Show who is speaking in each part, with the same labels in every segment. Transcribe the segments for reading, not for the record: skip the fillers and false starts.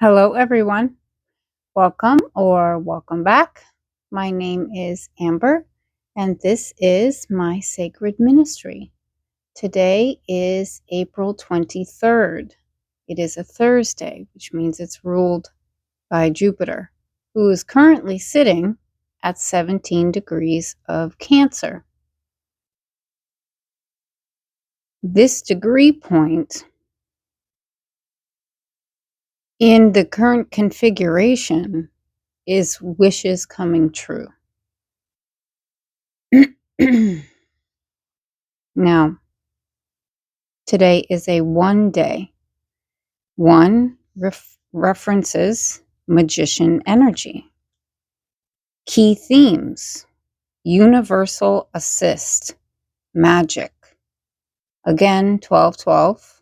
Speaker 1: Hello, everyone. Welcome or welcome back. My name is Amber, and this is my sacred ministry. Today is April 23rd. It is a Thursday, which means it's ruled by Jupiter, who is currently sitting at 17 degrees of Cancer. This degree point in the current configuration is wishes coming true. Now, today is a 1 day. One references magician energy. Key themes: universal assist, magic. Again, 1212.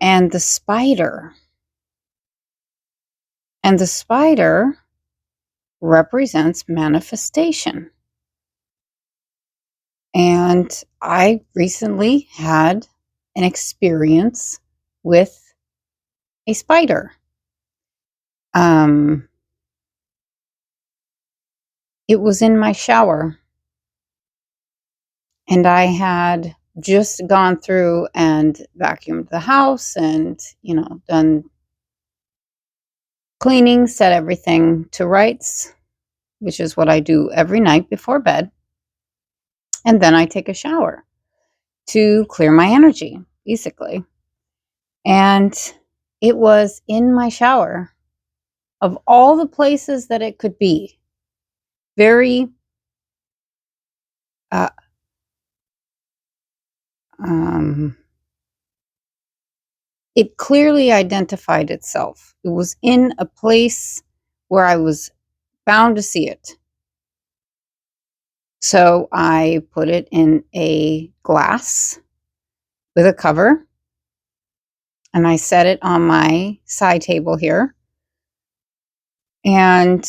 Speaker 1: And the spider. And the spider represents manifestation. And I recently had an experience with a spider. It was in my shower, and I had just gone through and vacuumed the house and, done cleaning, set everything to rights, which is what I do every night before bed. And then I take a shower to clear my energy, basically. And it was in my shower, of all the places that it could be, very it clearly identified itself. It was in a place where I was bound to see it. So I put it in a glass with a cover, and I set it on my side table here. And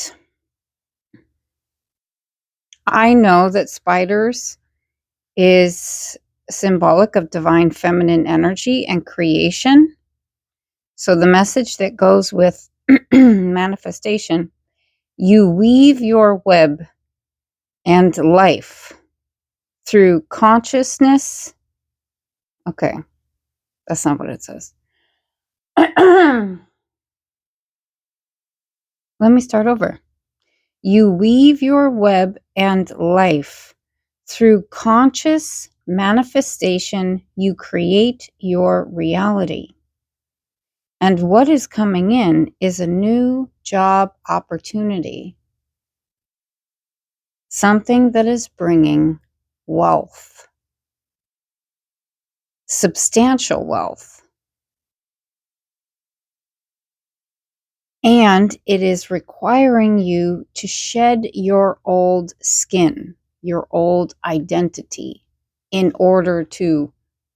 Speaker 1: I know that spiders is symbolic of divine feminine energy and creation. So the message that goes with manifestation: you weave your web and life through consciousness. Okay, that's not what it says. Let me start over. You weave your web and life through conscious manifestation. You create your reality. And what is coming in is a new job opportunity, something that is bringing wealth, substantial wealth. And it is requiring you to shed your old skin, your old identity, in order to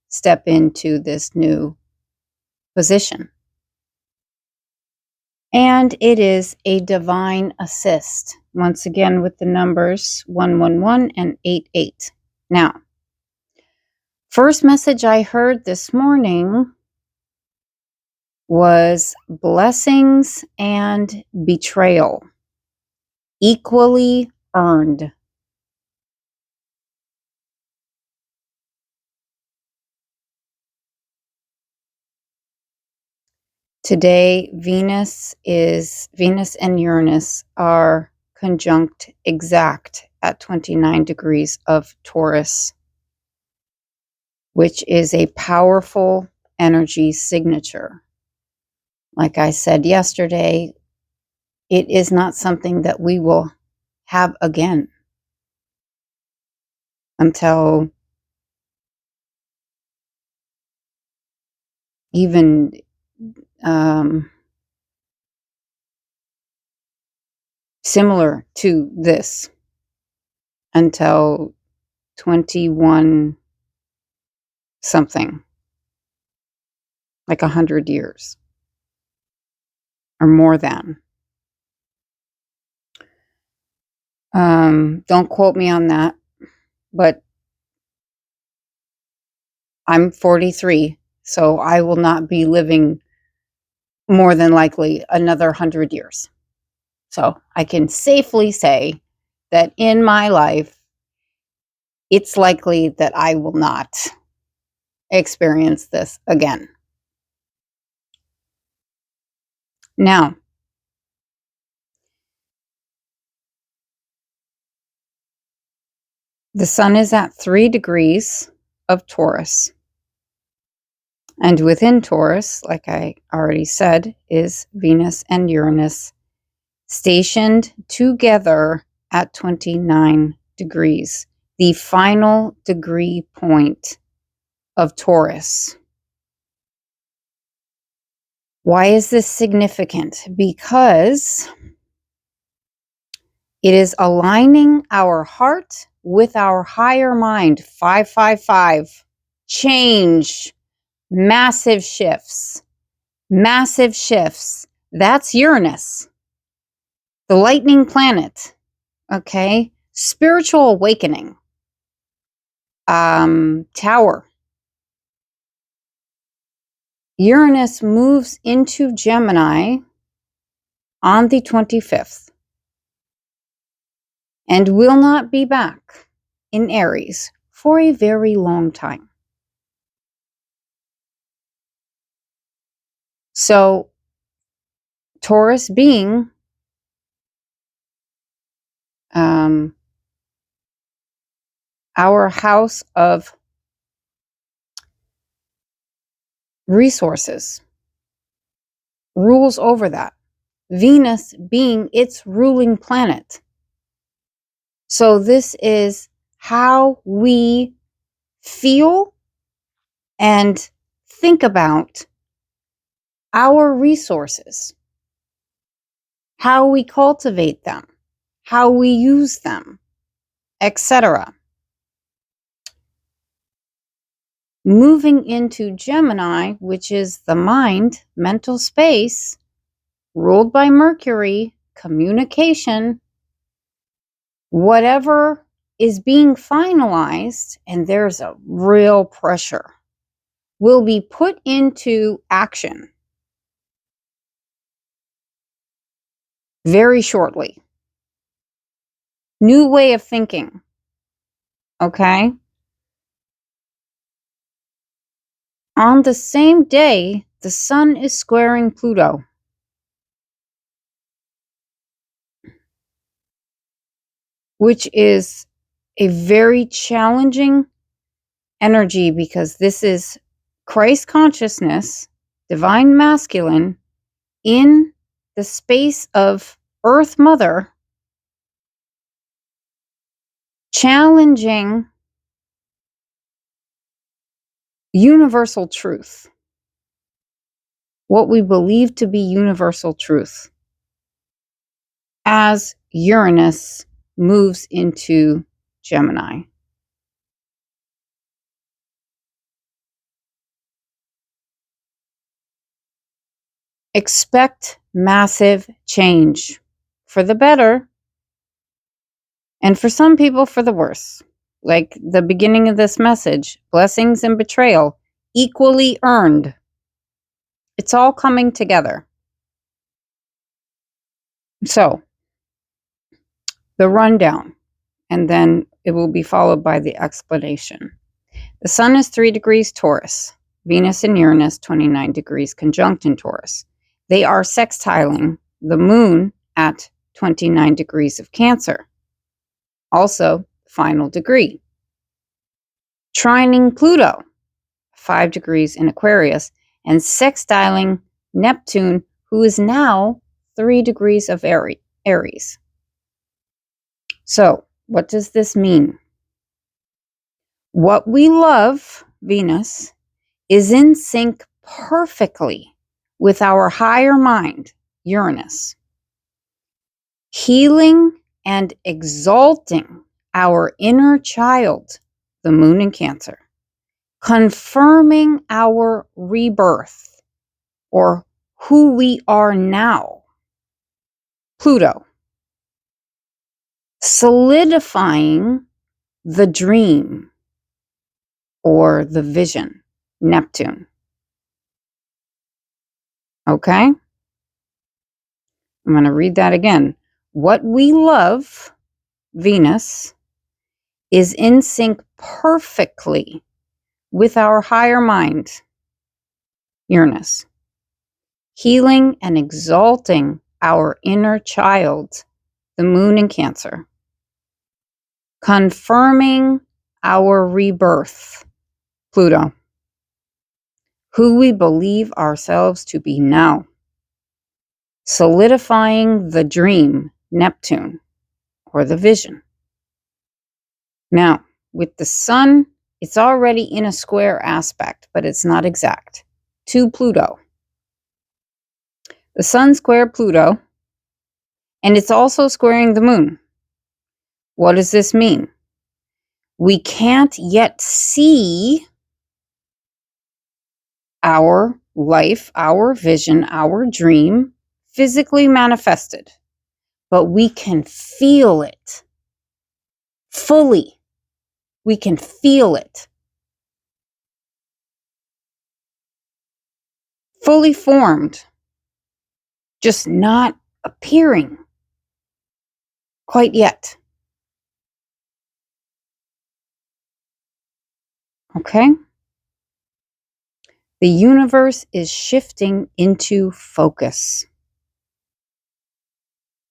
Speaker 1: step into this new position. And it is a divine assist, once again with the numbers 111 and 88. Now, first message I heard this morning was blessings and betrayal, equally earned. Today, Venus and Uranus are conjunct exact at 29 degrees of Taurus, which is a powerful energy signature. Like I said yesterday, it is not something that we will have again until even similar to this, until 21 something, like 100 years or more than. Don't quote me on that, but I'm 43, so I will not be living more than likely another 100 years. So I can safely say that in my life, it's likely that I will not experience this again. Now, the sun is at 3 degrees of Taurus. And within Taurus, like I already said, is Venus and Uranus stationed together at 29 degrees, the final degree point of Taurus. Why is this significant? Because it is aligning our heart with our higher mind. 555. Change. Massive shifts. Massive shifts. That's Uranus, the lightning planet. Okay. Spiritual awakening. Tower. Uranus moves into Gemini on the 25th and will not be back in Aries for a very long time. So, Taurus being our house of resources, rules over that. Venus being its ruling planet. So this is how we feel and think about our resources, how we cultivate them, how we use them, etc. Moving into Gemini, which is the mind, mental space, ruled by Mercury, communication, whatever is being finalized, and there's a real pressure, will be put into action very shortly. New way of thinking. Okay? On the same day, the sun is squaring Pluto. Which is a very challenging energy because this is Christ consciousness, divine masculine, in the space of Earth Mother, challenging universal truth, what we believe to be universal truth, as Uranus moves into Gemini. Expect massive change for the better, and for some people for the worse. Like the beginning of this message, blessings and betrayal equally earned. It's all coming together. So, the rundown, and then it will be followed by the explanation. The sun is 3 degrees Taurus. Venus and Uranus, 29 degrees conjunct in Taurus. They are sextiling the moon at 29 degrees of Cancer. Also, final degree. Trining Pluto, 5 degrees in Aquarius, and sextiling Neptune, who is now 3 degrees of Aries. So, what does this mean? What we love, Venus, is in sync perfectly with our higher mind, Uranus. Healing and exalting our inner child, the moon in Cancer. Confirming our rebirth, or who we are now, Pluto. Solidifying the dream or the vision, Neptune. Okay? I'm going to read that again. What we love, Venus, is in sync perfectly with our higher mind, Uranus, healing and exalting our inner child, the moon in Cancer, confirming our rebirth, Pluto, who we believe ourselves to be now, solidifying the dream, Neptune, or the vision. Now, with the sun, it's already in a square aspect, but it's not exact, to Pluto. The sun squared Pluto, and it's also squaring the moon. What does this mean? We can't yet see our life, our vision, our dream physically manifested, but we can feel it fully. We can feel it fully formed, just not appearing quite yet. Okay? The universe is shifting into focus,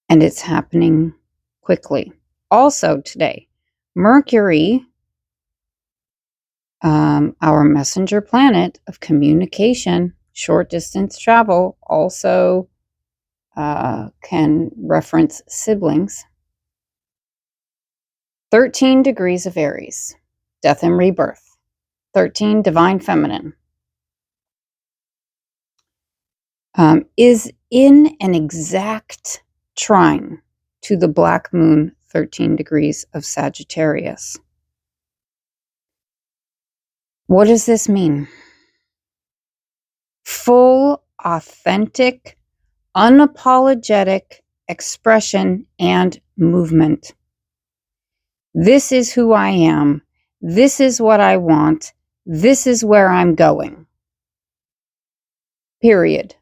Speaker 1: and it's happening quickly. Also today, Mercury, our messenger planet of communication, short distance travel, also can reference siblings. 13 degrees of Aries, death and rebirth. 13, divine feminine. Is in an exact trine to the black moon, 13 degrees of Sagittarius. What does this mean? Full, authentic, unapologetic expression and movement. This is who I am. This is what I want. This is where I'm going. Period.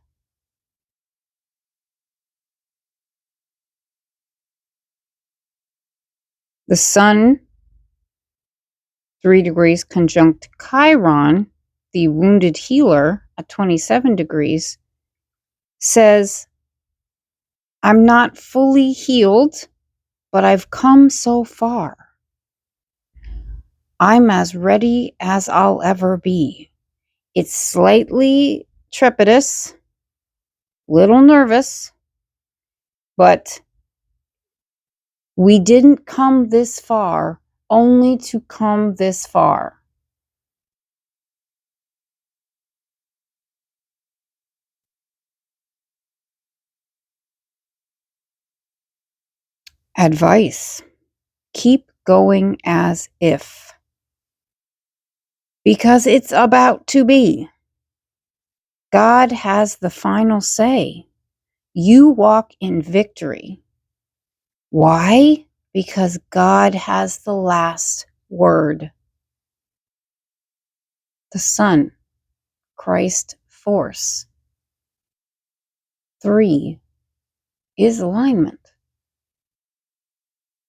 Speaker 1: The sun, 3 degrees conjunct Chiron, the wounded healer at 27 degrees, says, I'm not fully healed, but I've come so far. I'm as ready as I'll ever be. It's slightly trepidous, little nervous, but we didn't come this far only to come this far. Advice: keep going as if, because it's about to be. God has the final say. You walk in victory. Why? Because God has the last word. The sun, Christ force. 3 is alignment,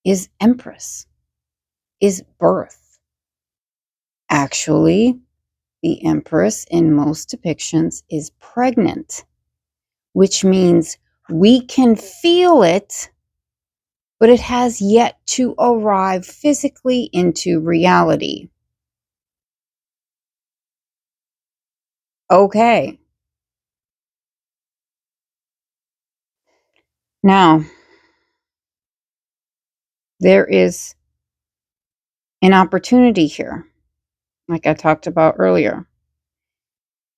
Speaker 1: is empress, is birth. Actually, the empress in most depictions is pregnant, which means we can feel it, but it has yet to arrive physically into reality. Okay. Now, there is an opportunity here, like I talked about earlier.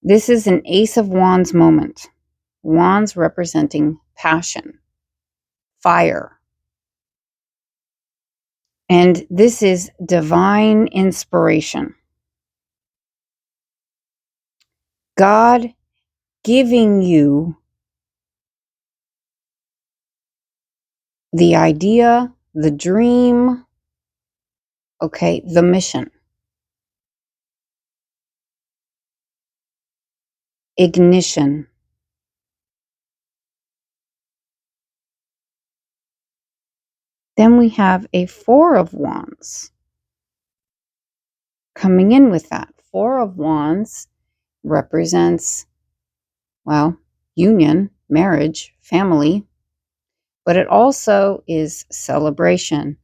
Speaker 1: This is an Ace of Wands moment. Wands representing passion, fire. And this is divine inspiration. God giving you the idea, the dream, okay, the mission. Ignition. Then we have a Four of Wands coming in with that. Four of Wands represents, well, union, marriage, family, but it also is celebration,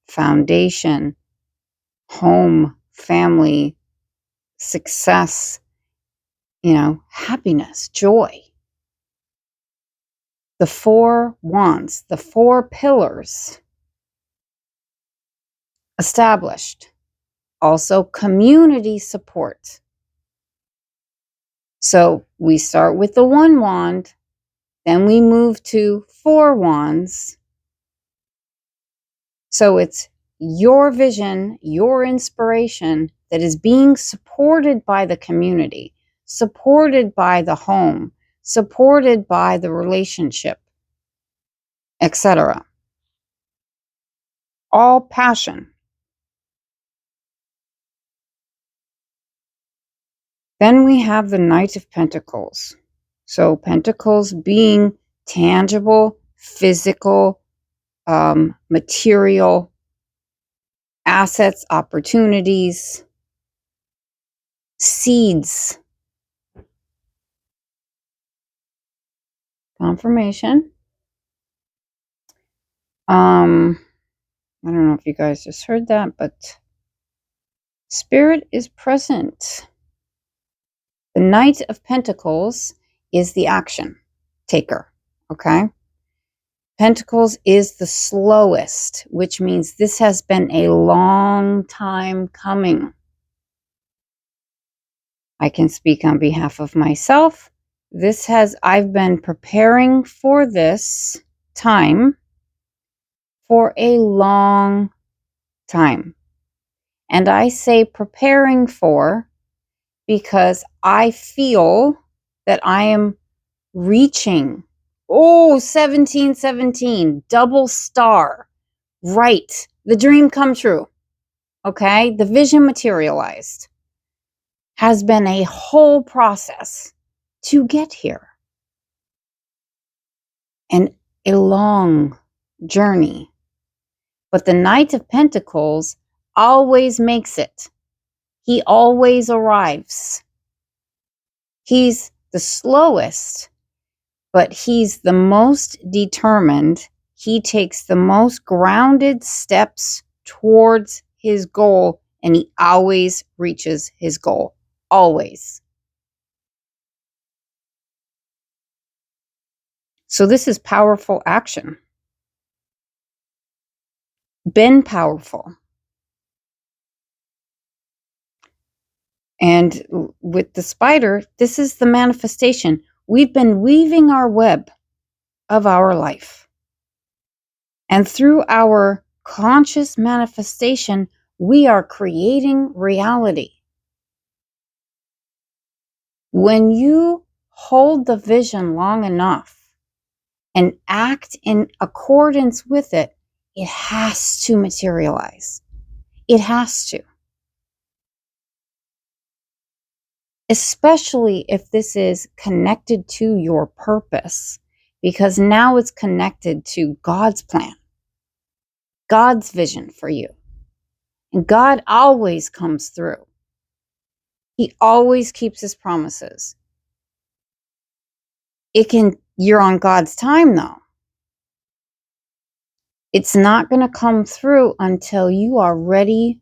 Speaker 1: foundation, home, family, success, happiness, joy. The Four Wands, the four pillars established. Also, community support. So we start with the one wand, then we move to four wands. So it's your vision, your inspiration that is being supported by the community, supported by the home, supported by the relationship, etc. All passion. Then we have the Knight of Pentacles. So Pentacles being tangible, physical, material, assets, opportunities, seeds. Confirmation. I don't know if you guys just heard that, but Spirit is present. The Knight of Pentacles is the action taker, okay? Pentacles is the slowest, which means this has been a long time coming. I can speak on behalf of myself. I've been preparing for this time for a long time. And I say preparing for because I feel that I am reaching, 1717, double star, right, the dream come true, okay? The vision materialized. Has been a whole process to get here. And a long journey. But the Knight of Pentacles always makes it. He always arrives. He's the slowest, but he's the most determined. He takes the most grounded steps towards his goal, and he always reaches his goal. Always. So this is powerful action. Been powerful. And with the spider, this is the manifestation. We've been weaving our web of our life. And through our conscious manifestation, we are creating reality. When you hold the vision long enough and act in accordance with it, it has to materialize. It has to. Especially if this is connected to your purpose, because now it's connected to God's plan, God's vision for you. And God always comes through. He always keeps his promises. You're on God's time though. It's not going to come through until you are ready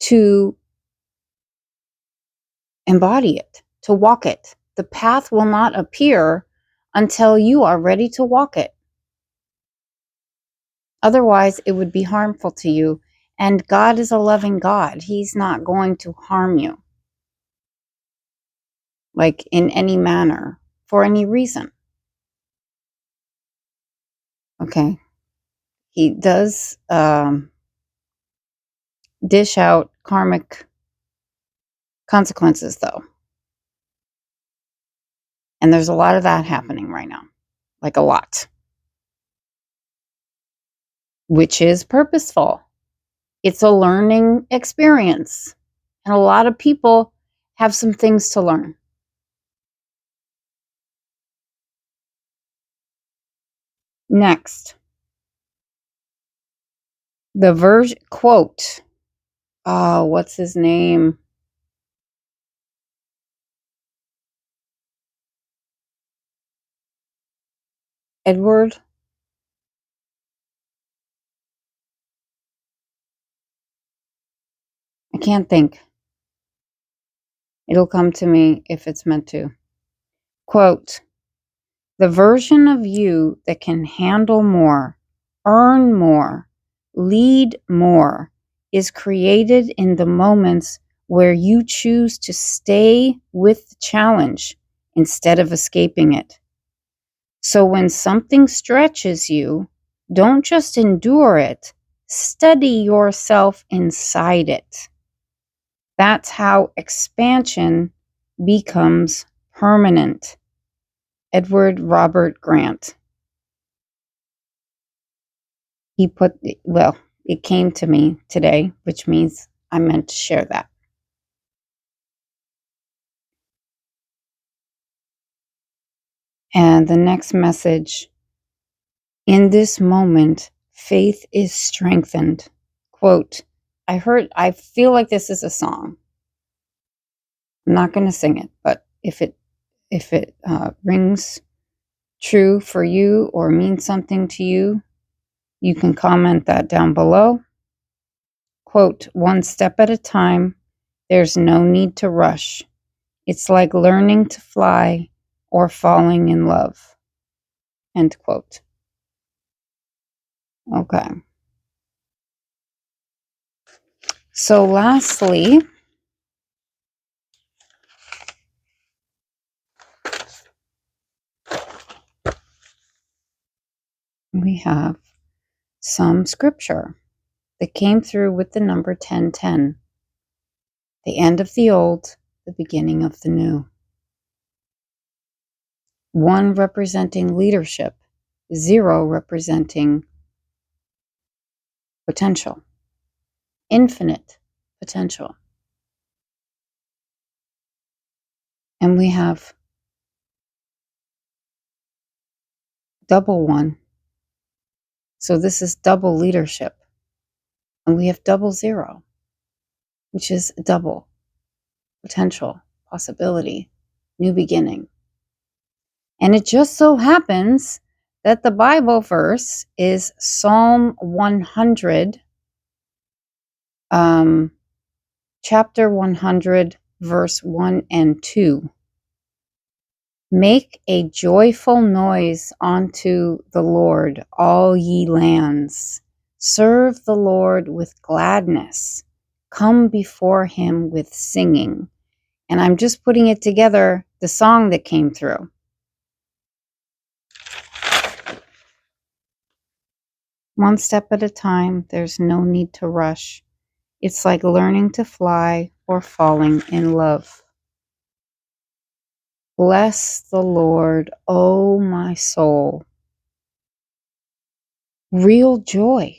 Speaker 1: to embody it, to walk it. The path will not appear until you are ready to walk it. Otherwise, it would be harmful to you. And God is a loving God. He's not going to harm you, like in any manner, for any reason. Okay. He does dish out karmic consequences, though. And there's a lot of that happening right now, like a lot, which is purposeful. It's a learning experience. And a lot of people have some things to learn. Next, The version quote. Oh, what's his name? Edward? I can't think. It'll come to me if it's meant to. Quote, the version of you that can handle more, earn more, lead more, is created in the moments where you choose to stay with the challenge instead of escaping it. So when something stretches you, don't just endure it, study yourself inside it. That's how expansion becomes permanent. Edward Robert Grant. It came to me today, which means I meant to share that. And the next message, in this moment, faith is strengthened. Quote, I feel like this is a song. I'm not going to sing it, but if it rings true for you or means something to you, you can comment that down below. Quote, one step at a time, there's no need to rush. It's like learning to fly or falling in love. End quote. Okay. So lastly, we have some scripture that came through with the number 1010. The end of the old, the beginning of the new. 1 representing leadership, 0 representing potential, infinite potential. And we have double 1. So this is double leadership. And we have double 0, which is double potential, possibility, new beginning. And it just so happens that the Bible verse is Psalm 100, chapter 100, verse 1 and 2. Make a joyful noise unto the Lord, all ye lands. Serve the Lord with gladness. Come before him with singing. And I'm just putting it together, the song that came through. One step at a time, there's no need to rush. It's like learning to fly or falling in love. Bless the Lord, O my soul. Real joy,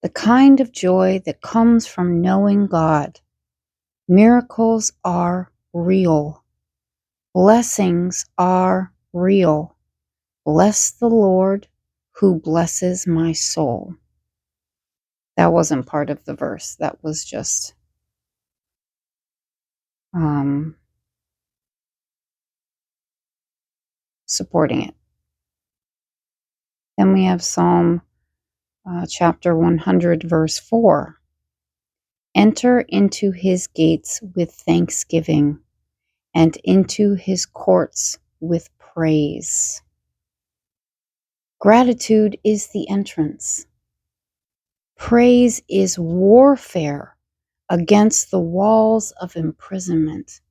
Speaker 1: the kind of joy that comes from knowing God. Miracles are real. Blessings are real. Bless the Lord who blesses my soul. That wasn't part of the verse. That was just supporting it. Then we have Psalm chapter 100, verse 4. Enter into his gates with thanksgiving and into his courts with praise. Gratitude is the entrance. Praise is warfare against the walls of imprisonment,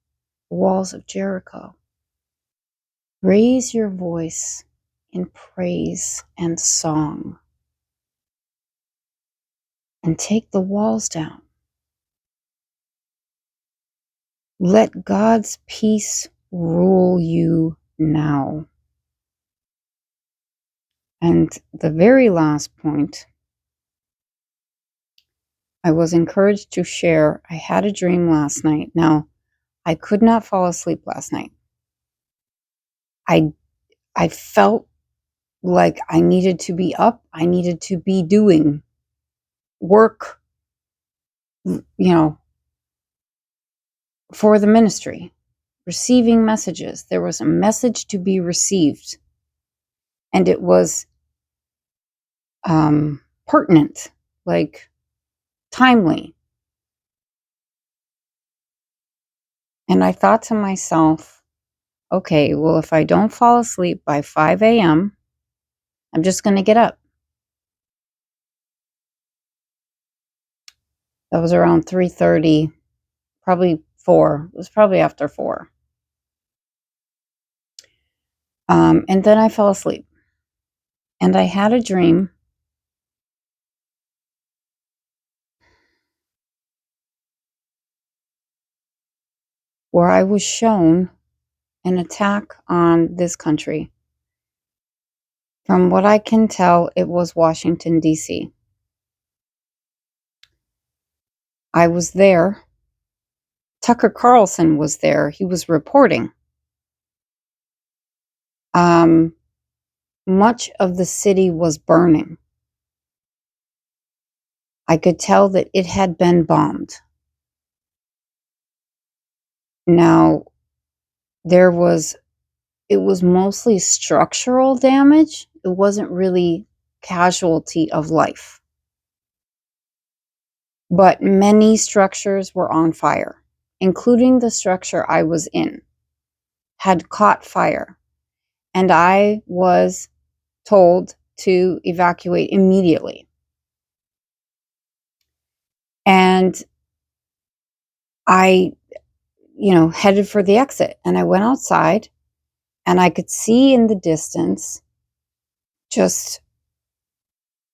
Speaker 1: the walls of Jericho. Raise your voice in praise and song and take the walls down. Let God's peace rule you now. And the very last point, I was encouraged to share. I had a dream last night. Now, I could not fall asleep last night. I felt like I needed to be up. I needed to be doing. work, for the ministry, receiving messages. There was a message to be received, and it was pertinent, like timely. And I thought to myself, okay, well, if I don't fall asleep by 5 a.m., I'm just going to get up. That was around 3:30, probably 4. It was probably after 4. And then I fell asleep. And I had a dream where I was shown an attack on this country. From what I can tell, it was Washington, D.C. I was there. Tucker Carlson was there. He was reporting. Much of the city was burning. I could tell that it had been bombed. Now, it was mostly structural damage. It wasn't really casualty of life. But many structures were on fire, including the structure I was in, had caught fire. And I was told to evacuate immediately. And I, headed for the exit. And I went outside, and I could see in the distance just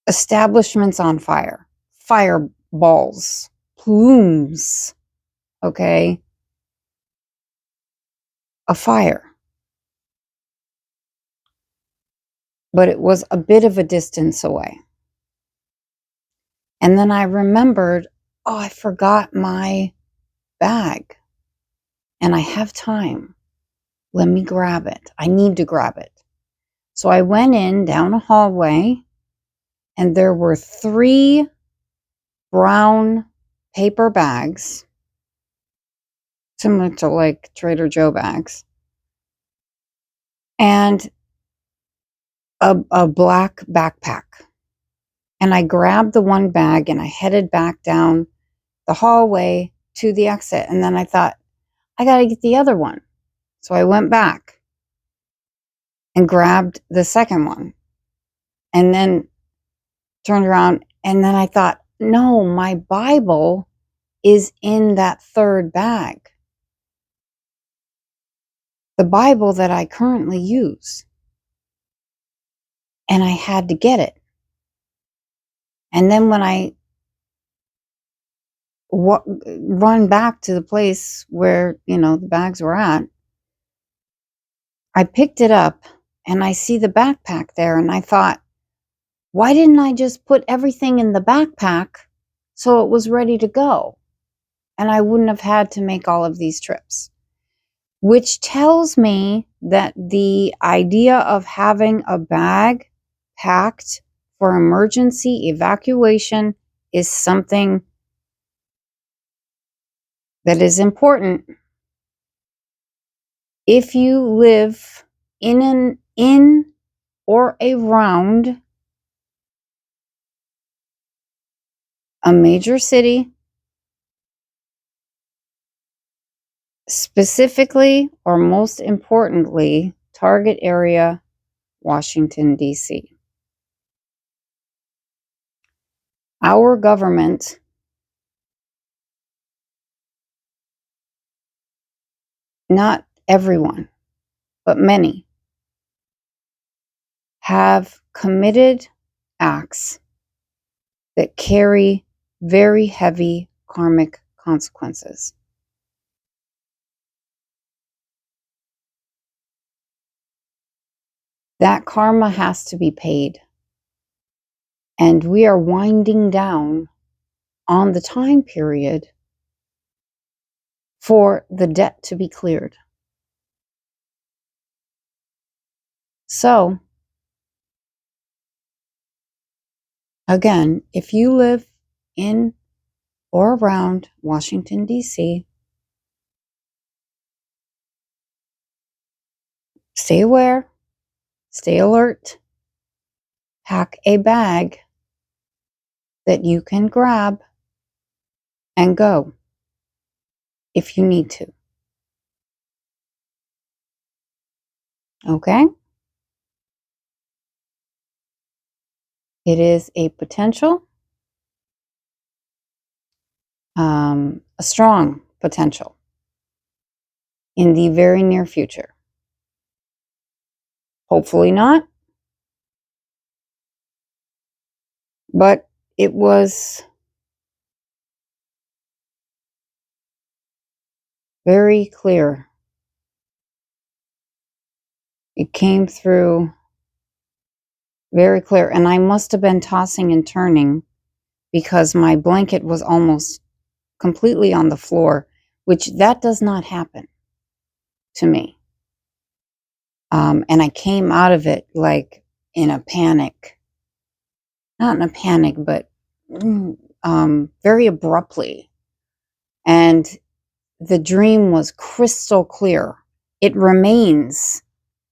Speaker 1: establishments on fire, fireballs, plumes, okay, a fire. But it was a bit of a distance away. And then I remembered, oh, I forgot my bag. And I have time. Let me grab it. I need to grab it. So I went in down a hallway, and there were 3 brown paper bags, similar to like Trader Joe bags, and a black backpack. And I grabbed the one bag and I headed back down the hallway to the exit. And then I thought, I got to get the other one. So I went back and grabbed the second one, and then turned around. And then I thought, no, my Bible is in that third bag. The Bible that I currently use. And I had to get it. And then when I run back to the place where, the bags were at, I picked it up and I see the backpack there, and I thought, why didn't I just put everything in the backpack so it was ready to go? And I wouldn't have had to make all of these trips. Which tells me that the idea of having a bag packed for emergency evacuation is something that is important. If you live in or around a major city, specifically or most importantly, target area, Washington, D.C. Our government not everyone, but many, have committed acts that carry very heavy karmic consequences. That karma has to be paid. And we are winding down on the time period for the debt to be cleared. So, again, if you live in or around Washington, D.C., stay aware, stay alert, pack a bag that you can grab and go if you need to. Okay? It is a potential, a strong potential in the very near future. Hopefully not, but it was very clear. It came through very clear, and I must have been tossing and turning because my blanket was almost completely on the floor, which that does not happen to me. And I came out of it like in a panic. Not in a panic, but very abruptly. And the dream was crystal clear. It remains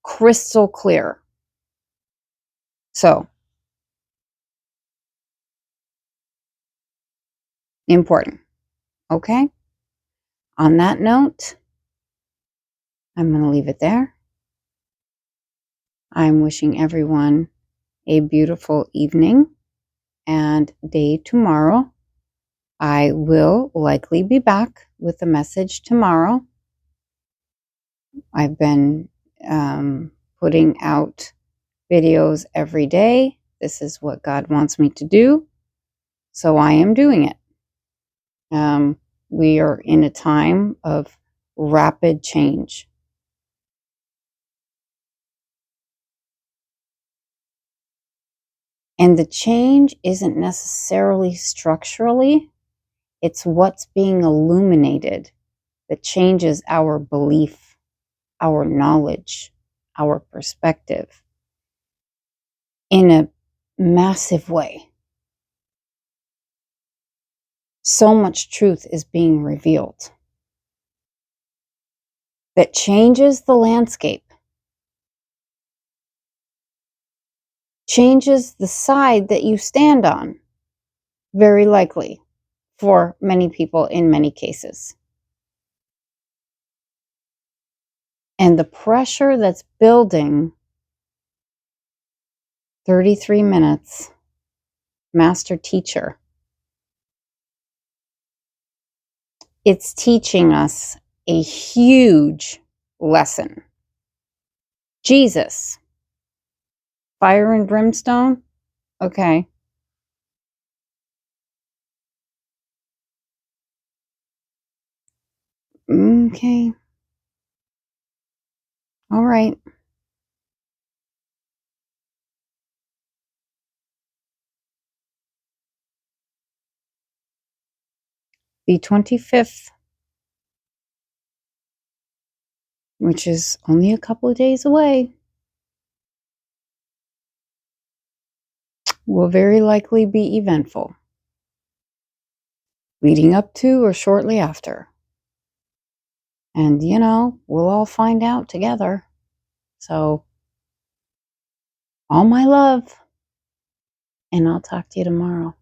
Speaker 1: crystal clear. So, important. Okay? On that note, I'm going to leave it there. I'm wishing everyone a beautiful evening and day tomorrow. I will likely be back with a message tomorrow. I've been putting out videos every day. This is what God wants me to do, so I am doing it. We are in a time of rapid change. And the change isn't necessarily structurally, it's what's being illuminated that changes our belief, our knowledge, our perspective in a massive way. So much truth is being revealed that changes the landscape, changes the side that you stand on, very likely, for many people in many cases. And the pressure that's building, 33 minutes, master teacher, it's teaching us a huge lesson. Jesus, fire and brimstone, okay. Okay. All right. The 25th, which is only a couple of days away, will very likely be eventful, leading up to or shortly after. And, we'll all find out together. So, all my love, and I'll talk to you tomorrow.